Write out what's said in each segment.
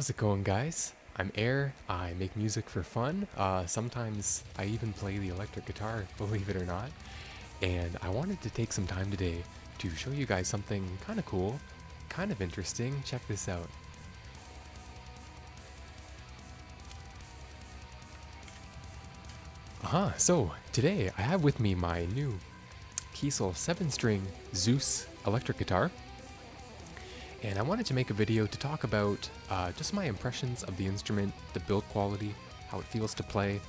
How's it going, guys? I'm Air. I make music for fun. Sometimes I even play the electric guitar, believe it or not. And I wanted to take some time today to show you guys something kind of cool, kind of interesting. Check this out. So today I have with me my new Kiesel 7-string Zeus electric guitar. And I wanted to make a video to talk about just my impressions of the instrument, the build quality, how it feels to play,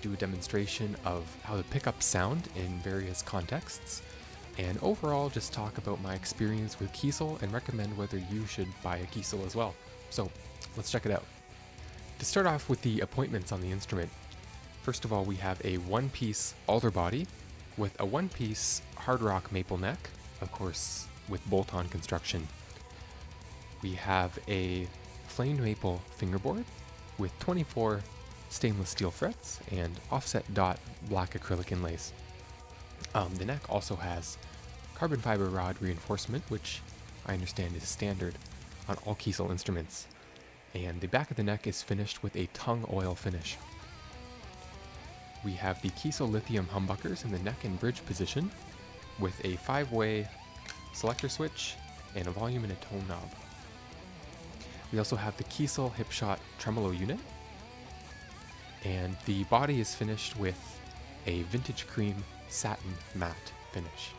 do a demonstration of how the pickups sound in various contexts, and overall just talk about my experience with Kiesel and recommend whether you should buy a Kiesel as well. So let's check it out. To start off with the appointments on the instrument, first of all we have a one-piece alder body with a one-piece hard rock maple neck, of course with bolt-on construction. We have a flamed maple fingerboard with 24 stainless steel frets and offset dot black acrylic inlays. The neck also has carbon fiber rod reinforcement, which I understand is standard on all Kiesel instruments. And the back of the neck is finished with a tung oil finish. We have the Kiesel lithium humbuckers in the neck and bridge position with a 5-way selector switch and a volume and a tone knob. We also have the Kiesel Hipshot tremolo unit, and the body is finished with a vintage cream satin matte finish.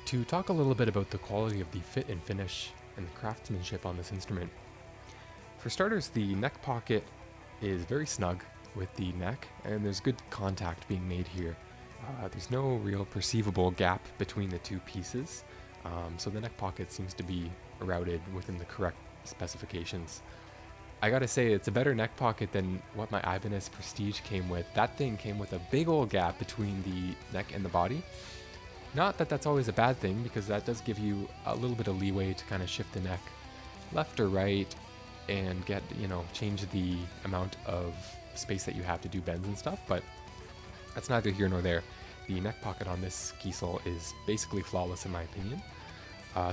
To talk a little bit about the quality of the fit and finish and the craftsmanship on this instrument. For starters, the neck pocket is very snug with the neck, and there's good contact being made here. There's no real perceivable gap between the two pieces, so the neck pocket seems to be routed within the correct specifications. I gotta say, it's a better neck pocket than what my Ibanez Prestige came with. That thing came with a big old gap between the neck and the body. Not that that's always a bad thing, because that does give you a little bit of leeway to kind of shift the neck left or right and get, change the amount of space that you have to do bends and stuff, but that's neither here nor there. The neck pocket on this Kiesel is basically flawless in my opinion.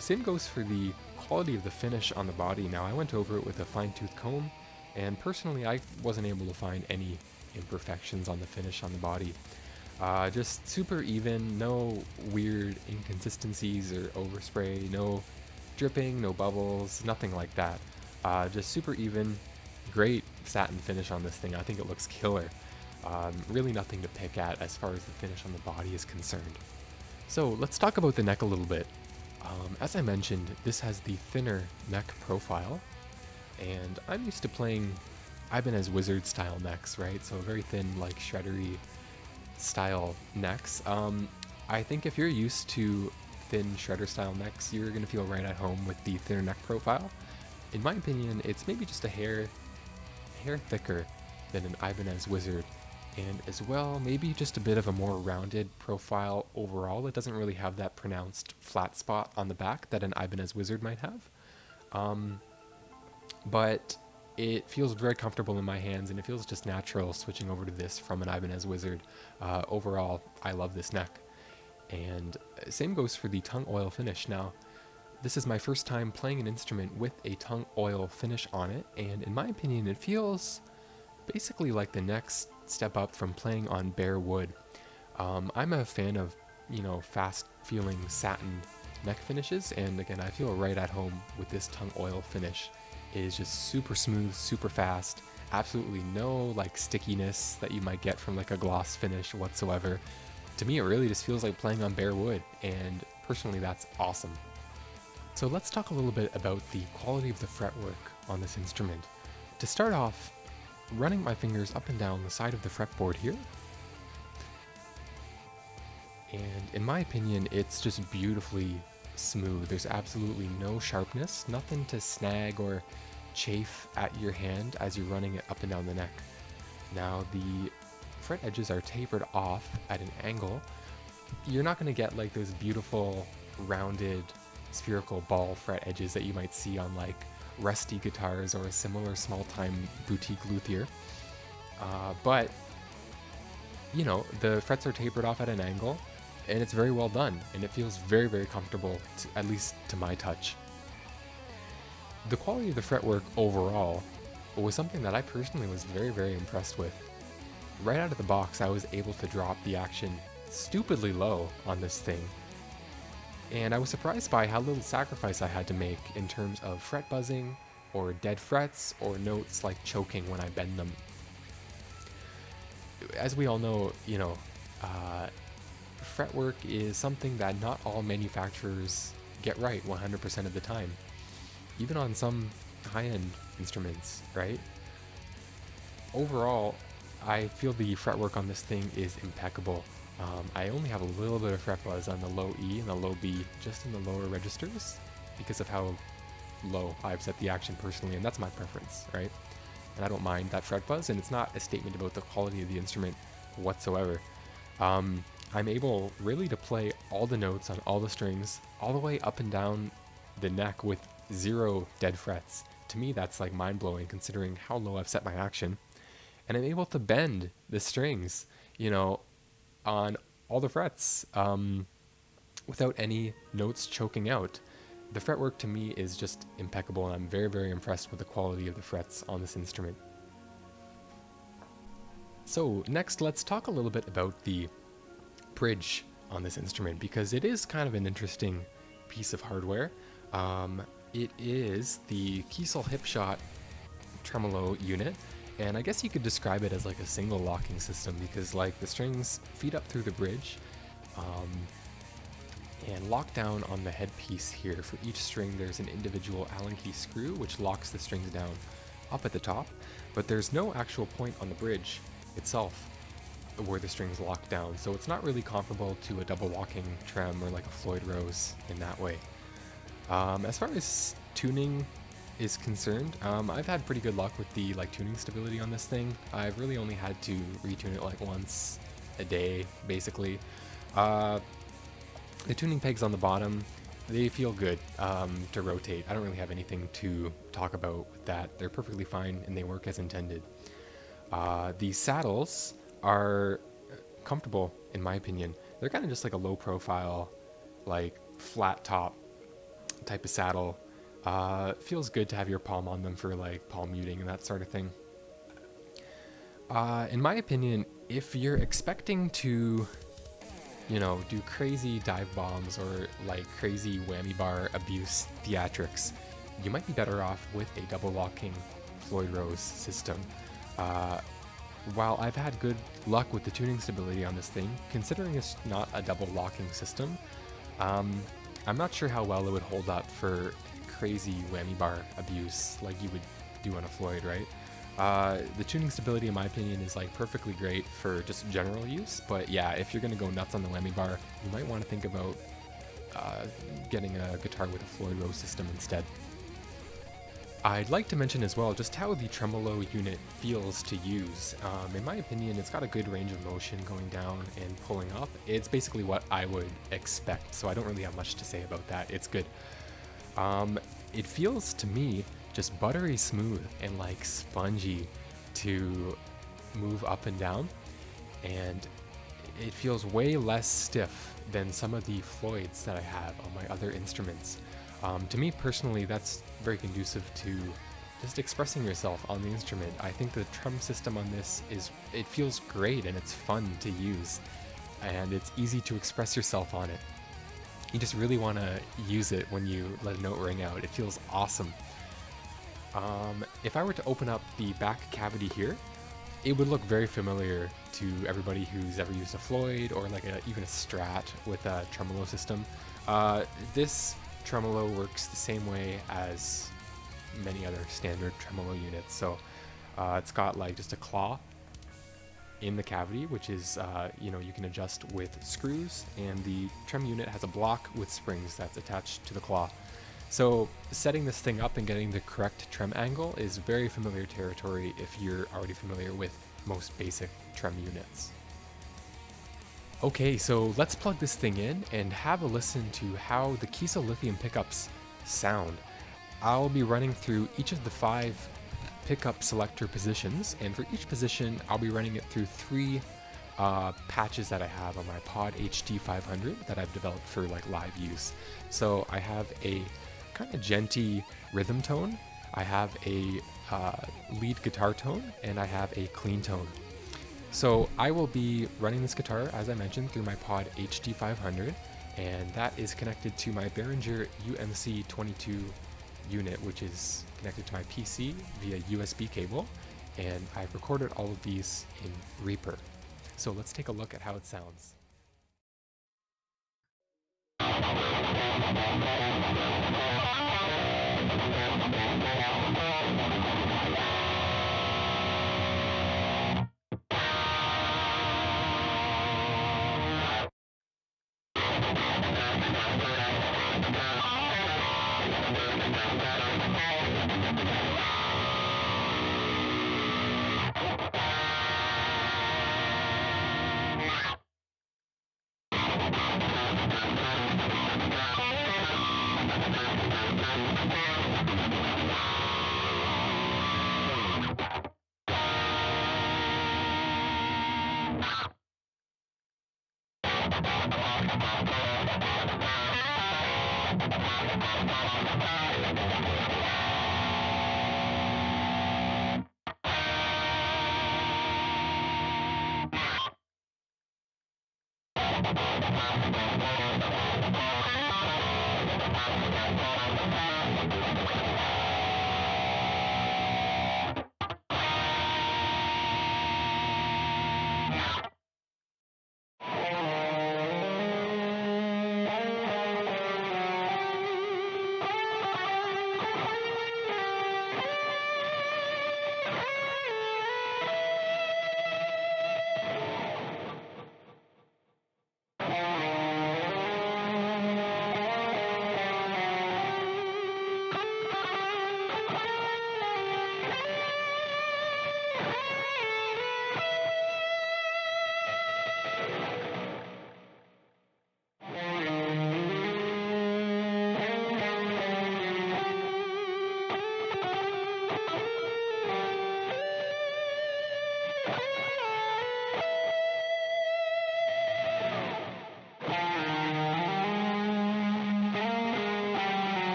Same goes for the quality of the finish on the body. Now, I went over it with a fine-tooth comb, and personally I wasn't able to find any imperfections on the finish on the body. Just super even, no weird inconsistencies or overspray, no dripping, no bubbles, nothing like that. Just super even, great satin finish on this thing. I think it looks killer. Really nothing to pick at as far as the finish on the body is concerned. So let's talk about the neck a little bit. As I mentioned, this has the thinner neck profile, and I'm used to playing Ibanez Wizard style necks, right? So very thin, like shreddery style necks. I think if you're used to thin shredder style necks, you're going to feel right at home with the thinner neck profile. In my opinion, it's maybe just a hair thicker than an Ibanez Wizard, and as well, maybe just a bit of a more rounded profile overall. It doesn't really have that pronounced flat spot on the back that an Ibanez Wizard might have. But it feels very comfortable in my hands, and it feels just natural switching over to this from an Ibanez Wizard. Overall, I love this neck. And same goes for the tung oil finish. Now, this is my first time playing an instrument with a tung oil finish on it, and in my opinion, it feels basically like the next step up from playing on bare wood. I'm a fan of, fast feeling satin neck finishes, and again, I feel right at home with this tung oil finish. It is just super smooth, super fast, absolutely no stickiness that you might get from like a gloss finish whatsoever. To me, it really just feels like playing on bare wood, and personally that's awesome. So let's talk a little bit about the quality of the fretwork on this instrument. To start off, running my fingers up and down the side of the fretboard here, and in my opinion, it's just beautifully smooth. There's absolutely no sharpness, nothing to snag or chafe at your hand as you're running it up and down the neck. Now, the fret edges are tapered off at an angle. You're not going to get like those beautiful rounded spherical ball fret edges that you might see on like Rusty guitars or a similar small-time boutique luthier. But, the frets are tapered off at an angle, and it's very well done, and it feels very, very comfortable, at least to my touch. The quality of the fretwork overall was something that I personally was very, very impressed with. Right out of the box, I was able to drop the action stupidly low on this thing, and I was surprised by how little sacrifice I had to make in terms of fret buzzing, or dead frets, or notes like choking when I bend them. As we all know, fretwork is something that not all manufacturers get right 100% of the time, even on some high-end instruments, right? Overall, I feel the fretwork on this thing is impeccable. I only have a little bit of fret buzz on the low E and the low B, just in the lower registers, because of how low I've set the action personally, and that's my preference, right? And I don't mind that fret buzz, and it's not a statement about the quality of the instrument whatsoever. I'm able really to play all the notes on all the strings, all the way up and down the neck with 0 dead frets. To me, that's like mind-blowing considering how low I've set my action. And I'm able to bend the strings, on all the frets without any notes choking out. The fretwork to me is just impeccable, and I'm very, very impressed with the quality of the frets on this instrument. So next, let's talk a little bit about the bridge on this instrument, because it is kind of an interesting piece of hardware. It is the Kiesel Hipshot tremolo unit, and I guess you could describe it as like a single locking system, because like the strings feed up through the bridge and lock down on the headpiece here. For each string there's an individual Allen key screw which locks the strings down up at the top, but there's no actual point on the bridge itself where the strings lock down, so it's not really comparable to a double locking trem or like a Floyd Rose in that way. As far as tuning is concerned, I've had pretty good luck with the tuning stability on this thing. I've really only had to retune it like once a day, basically. The tuning pegs on the bottom, they feel good to rotate. I don't really have anything to talk about with that. They're perfectly fine and they work as intended. The saddles are comfortable in my opinion. They're kind of just like a low profile, like flat top type of saddle. Feels good to have your palm on them for like palm muting and that sort of thing. In my opinion, if you're expecting to, do crazy dive bombs or like crazy whammy bar abuse theatrics, you might be better off with a double locking Floyd Rose system. While I've had good luck with the tuning stability on this thing, considering it's not a double locking system, I'm not sure how well it would hold up for crazy whammy bar abuse like you would do on a Floyd, right? The tuning stability, in my opinion, is like perfectly great for just general use, but yeah, if you're gonna go nuts on the whammy bar, you might want to think about getting a guitar with a Floyd Rose system instead. I'd like to mention as well just how the tremolo unit feels to use. In my opinion, it's got a good range of motion going down and pulling up. It's basically what I would expect, so I don't really have much to say about that. It's good. It feels to me just buttery smooth and like spongy to move up and down, and it feels way less stiff than some of the Floyds that I have on my other instruments. To me personally, that's very conducive to just expressing yourself on the instrument. I think the trem system on this it feels great and it's fun to use, and it's easy to express yourself on it. You just really want to use it when you let a note ring out. It feels awesome. If I were to open up the back cavity here, it would look very familiar to everybody who's ever used a Floyd or like even a Strat with a tremolo system. This tremolo works the same way as many other standard tremolo units. So it's got like just a claw in the cavity, which is you can adjust with screws, and the trem unit has a block with springs that's attached to the claw. So setting this thing up and getting the correct trem angle is very familiar territory if you're already familiar with most basic trem units. Okay, so let's plug this thing in and have a listen to how the Kiesel lithium pickups sound. I'll be running through each of the 5 pickup selector positions, and for each position I'll be running it through 3 patches that I have on my Pod HD 500 that I've developed for like live use. So I have a kind of genty rhythm tone. I have a lead guitar tone, and I have a clean tone. So I will be running this guitar, as I mentioned, through my Pod HD500, and that is connected to my Behringer UMC22 unit, which is connected to my PC via USB cable, and I've recorded all of these in Reaper. So let's take a look at how it sounds.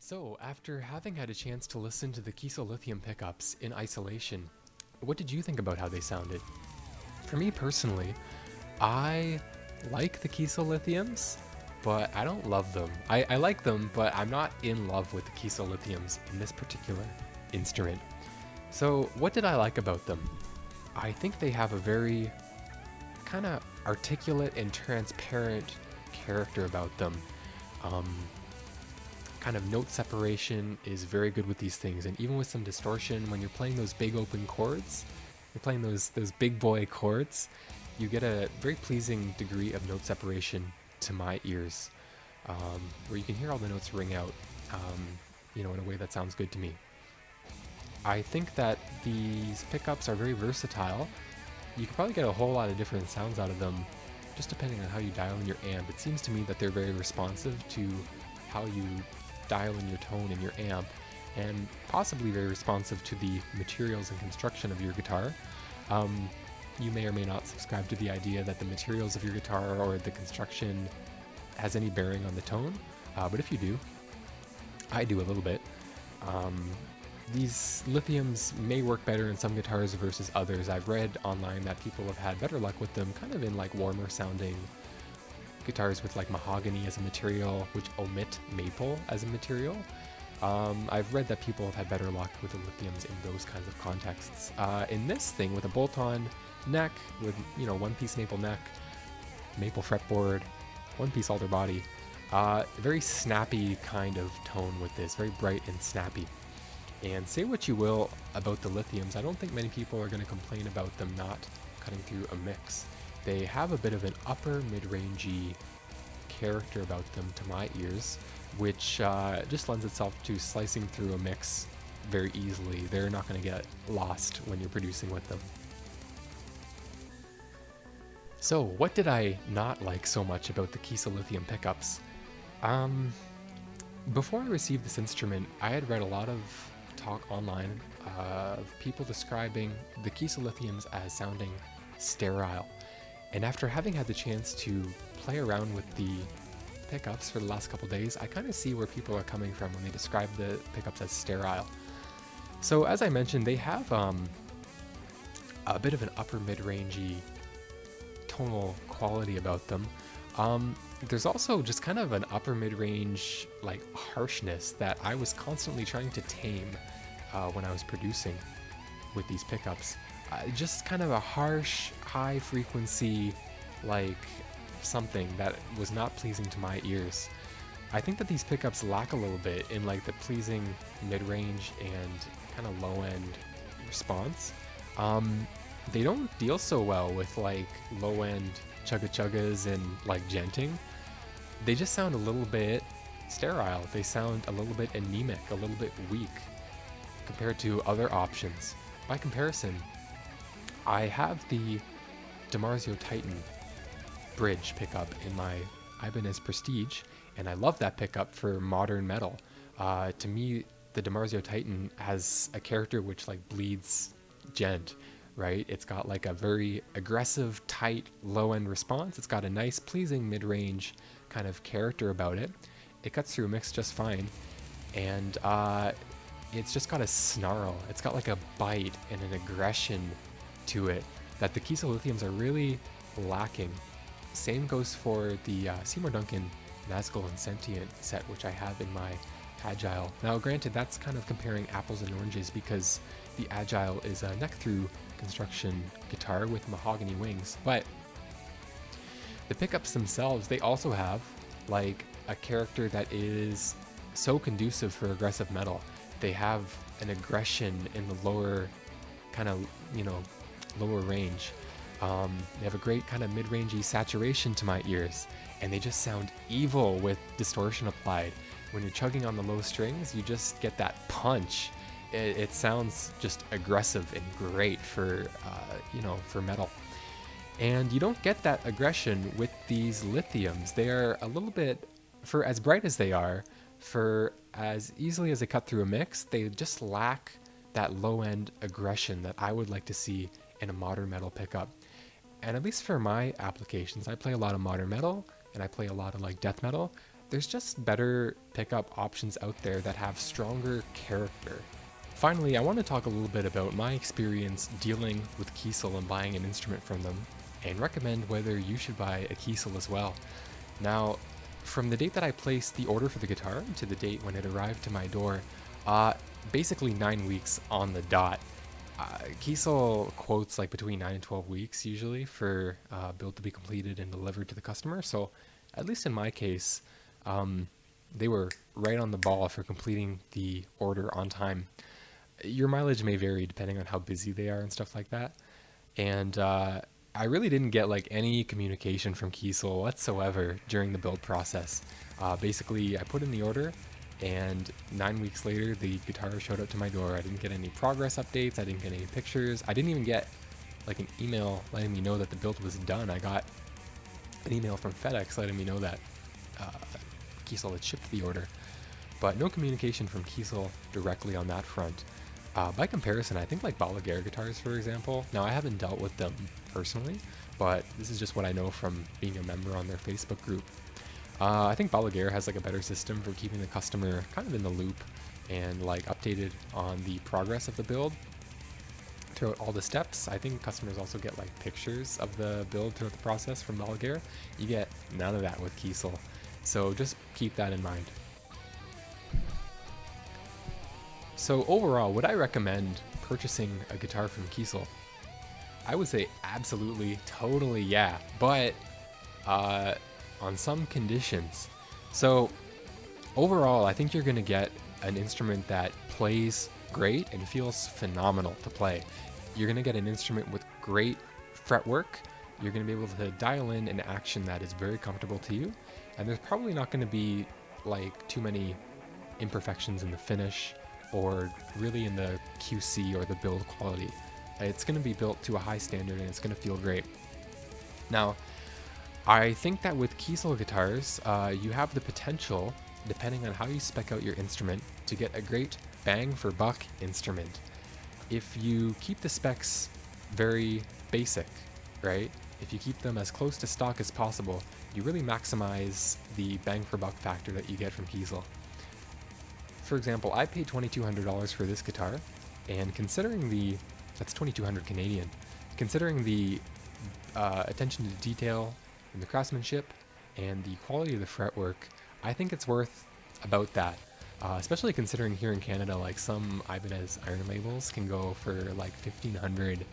So, after having had a chance to listen to the Kiesel lithium pickups in isolation, what did you think about how they sounded? For me personally, I like the Kiesel lithiums, but I don't love them. I like them, but I'm not in love with the Kiesel lithiums in this particular instrument. So, what did I like about them? I think they have a very kind of articulate and transparent character about them. Um, kind of note separation is very good with these things, and even with some distortion, when you're playing those big open chords, you're playing those big boy chords, you get a very pleasing degree of note separation to my ears, where you can hear all the notes ring out, in a way that sounds good to me. I think that these pickups are very versatile. You can probably get a whole lot of different sounds out of them, just depending on how you dial in your amp. It seems to me that they're very responsive to how you dial in your tone in your amp, and possibly very responsive to the materials and construction of your guitar. You may or may not subscribe to the idea that the materials of your guitar or the construction has any bearing on the tone, but if you do, I do a little bit. These lithiums may work better in some guitars versus others. I've read online that people have had better luck with them kind of in like warmer sounding guitars with like mahogany as a material, which omit maple as a material. I've read that people have had better luck with the lithiums in those kinds of contexts. In this thing with a bolt-on neck, with one-piece maple neck, maple fretboard, one-piece alder body, very snappy kind of tone with this, very bright and snappy. And say what you will about the lithiums, I don't think many people are going to complain about them not cutting through a mix. They have a bit of an upper mid-rangey character about them to my ears, which just lends itself to slicing through a mix very easily. They're not going to get lost when you're producing with them. So what did I not like so much about the Kiesel lithium pickups? Before I received this instrument, I had read a lot of talk online of people describing the Kiesel lithiums as sounding sterile. And after having had the chance to play around with the pickups for the last couple days, I kind of see where people are coming from when they describe the pickups as sterile. So as I mentioned, they have a bit of an upper mid-rangey tonal quality about them. There's also just kind of an upper mid-range like harshness that I was constantly trying to tame when I was producing with these pickups. Just kind of a harsh, high frequency, like something that was not pleasing to my ears. I think that these pickups lack a little bit in like the pleasing mid-range and kind of low-end response. They don't deal so well with like low-end chugga-chuggas and like djenting. They just sound a little bit sterile. They sound a little bit anemic, a little bit weak compared to other options. By comparison, I have the Hipshot Titan Bridge pickup in my Ibanez Prestige, and I love that pickup for modern metal. To me, the Hipshot Titan has a character which like bleeds djent, right? It's got like a very aggressive, tight, low-end response. It's got a nice, pleasing mid-range kind of character about it. It cuts through a mix just fine, and it's just got a snarl. It's got like a bite and an aggression to it that the Kiesel lithiums are really lacking. Same goes for the Seymour Duncan Nazgul and Sentient set, which I have in my Agile. Now granted, that's kind of comparing apples and oranges because the Agile is a neck-through construction guitar with mahogany wings, but the pickups themselves, they also have like a character that is so conducive for aggressive metal. They have an aggression in the lower kind of, lower range. They have a great kind of mid-rangey saturation to my ears, and they just sound evil with distortion applied. When you're chugging on the low strings, you just get that punch. It sounds just aggressive and great for, for metal. And you don't get that aggression with these lithiums. They are a little bit, for as bright as they are, for as easily as they cut through a mix, they just lack that low-end aggression that I would like to see in a modern metal pickup. And at least for my applications, I play a lot of modern metal, and I play a lot of like death metal. There's just better pickup options out there that have stronger character. Finally, I want to talk a little bit about my experience dealing with Kiesel and buying an instrument from them, and recommend whether you should buy a Kiesel as well. Now, from the date that I placed the order for the guitar to the date when it arrived to my door, basically 9 weeks on the dot. Kiesel quotes like between 9 and 12 weeks usually for build to be completed and delivered to the customer, so at least in my case, they were right on the ball for completing the order on time. Your mileage may vary depending on how busy they are and stuff like that. And I really didn't get like any communication from Kiesel whatsoever during the build process. Basically, I put in the order, and 9 weeks later, the guitar showed up to my door. I didn't get any progress updates. I didn't get any pictures. I didn't even get like an email letting me know that the build was done. I got an email from FedEx letting me know that Kiesel had shipped the order, but no communication from Kiesel directly on that front. By comparison, I think like Balaguer guitars, for example. Now, I haven't dealt with them personally, but this is just what I know from being a member on their Facebook group. I think Balaguer has like a better system for keeping the customer kind of in the loop and like updated on the progress of the build throughout all the steps. I think customers also get like pictures of the build throughout the process from Balaguer. You get none of that with Kiesel, so just keep that in mind. So overall, would I recommend purchasing a guitar from Kiesel? I would say absolutely, totally yeah, but on some conditions. So overall, I think you're going to get an instrument that plays great and feels phenomenal to play. You're going to get an instrument with great fretwork. You're going to be able to dial in an action that is very comfortable to you, and there's probably not going to be like too many imperfections in the finish or really in the QC or the build quality. It's going to be built to a high standard and it's going to feel great. Now, I think that with Kiesel guitars, you have the potential, depending on how you spec out your instrument, to get a great bang for buck instrument. If you keep the specs very basic, right? If you keep them as close to stock as possible, you really maximize the bang for buck factor that you get from Kiesel. For example, I paid $2,200 for this guitar, and considering that's 2,200 Canadian, considering the attention to detail and the craftsmanship and the quality of the fretwork, I think it's worth about that. Especially considering here in Canada, like some Ibanez iron labels can go for like 1,500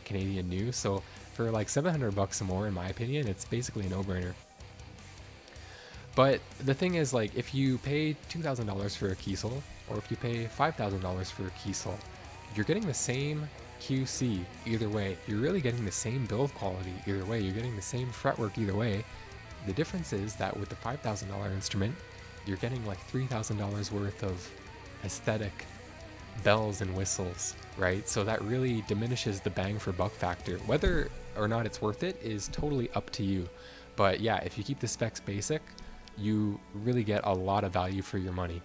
Canadian new. So for like $700 or more, in my opinion, it's basically a no-brainer. But the thing is, like, if you pay $2,000 for a Kiesel, or if you pay $5,000 for a Kiesel, you're getting the same QC either way. You're really getting the same build quality either way. You're getting the same fretwork either way. The difference is that with the $5,000 instrument, you're getting like $3,000 worth of aesthetic bells and whistles, right? So that really diminishes the bang for buck factor. Whether or not it's worth it is totally up to you. But yeah, if you keep the specs basic, you really get a lot of value for your money.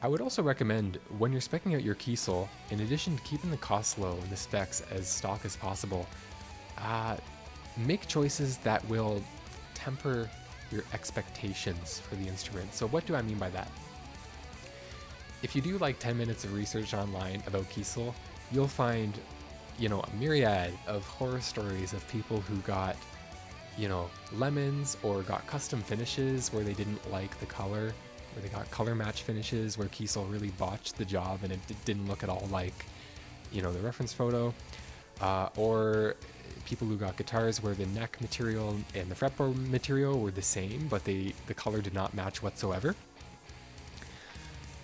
I would also recommend, when you're speccing out your Kiesel, in addition to keeping the costs low and the specs as stock as possible, make choices that will temper your expectations for the instrument. So what do I mean by that? If you do like 10 minutes of research online about Kiesel, you'll find, a myriad of horror stories of people who got, lemons or got custom finishes where they didn't like the color, where they got color match finishes where Kiesel really botched the job and it didn't look at all like, the reference photo, or people who got guitars where the neck material and the fretboard material were the same, but the color did not match whatsoever.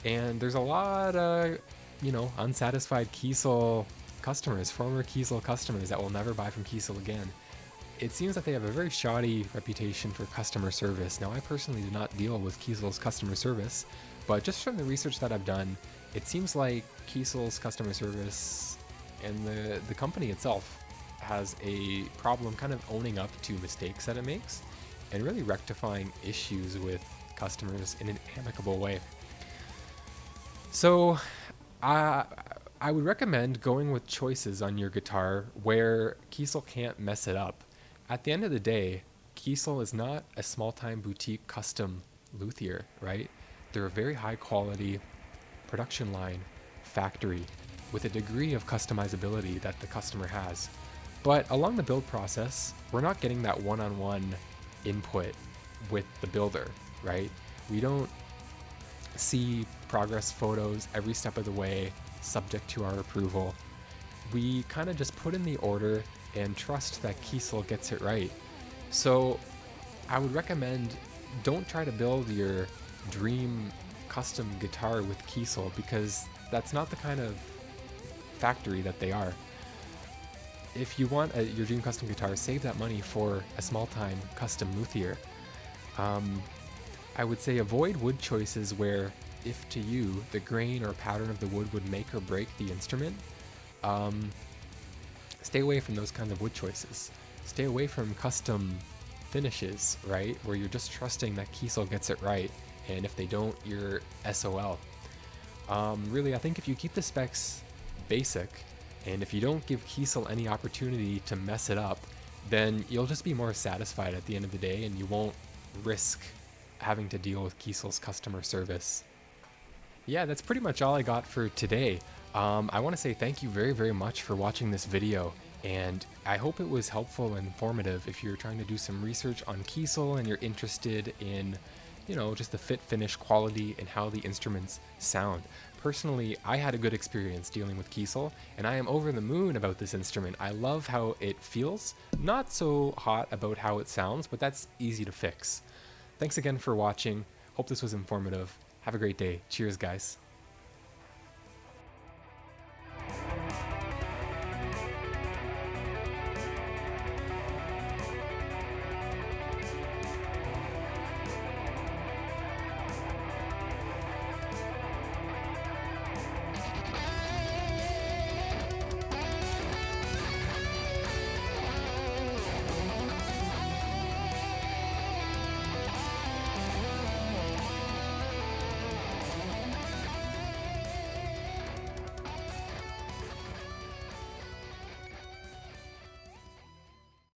And there's a lot of, unsatisfied Kiesel customers, former Kiesel customers that will never buy from Kiesel again. It seems that they have a very shoddy reputation for customer service. Now, I personally did not deal with Kiesel's customer service, but just from the research that I've done, it seems like Kiesel's customer service and the company itself has a problem kind of owning up to mistakes that it makes and really rectifying issues with customers in an amicable way. So I would recommend going with choices on your guitar where Kiesel can't mess it up. At the end of the day, Kiesel is not a small-time boutique custom luthier, right? They're a very high-quality production line factory with a degree of customizability that the customer has. But along the build process, we're not getting that one-on-one input with the builder, right? We don't see progress photos every step of the way, subject to our approval. We kind of just put in the order and trust that Kiesel gets it right. So I would recommend don't try to build your dream custom guitar with Kiesel, because that's not the kind of factory that they are. If you want your dream custom guitar, save that money for a small-time custom luthier. I would say avoid wood choices where, if to you, the grain or pattern of the wood would make or break the instrument. Stay away from those kinds of wood choices. Stay away from custom finishes, right? Where you're just trusting that Kiesel gets it right, and if they don't, you're SOL. Really, I think if you keep the specs basic, and if you don't give Kiesel any opportunity to mess it up, then you'll just be more satisfied at the end of the day, and you won't risk having to deal with Kiesel's customer service. Yeah, that's pretty much all I got for today. I want to say thank you very, very much for watching this video, and I hope it was helpful and informative if you're trying to do some research on Kiesel and you're interested in, you know, just the fit, finish, quality, and how the instruments sound. Personally, I had a good experience dealing with Kiesel, and I am over the moon about this instrument. I love how it feels, not so hot about how it sounds, but that's easy to fix. Thanks again for watching. Hope this was informative. Have a great day. Cheers, guys.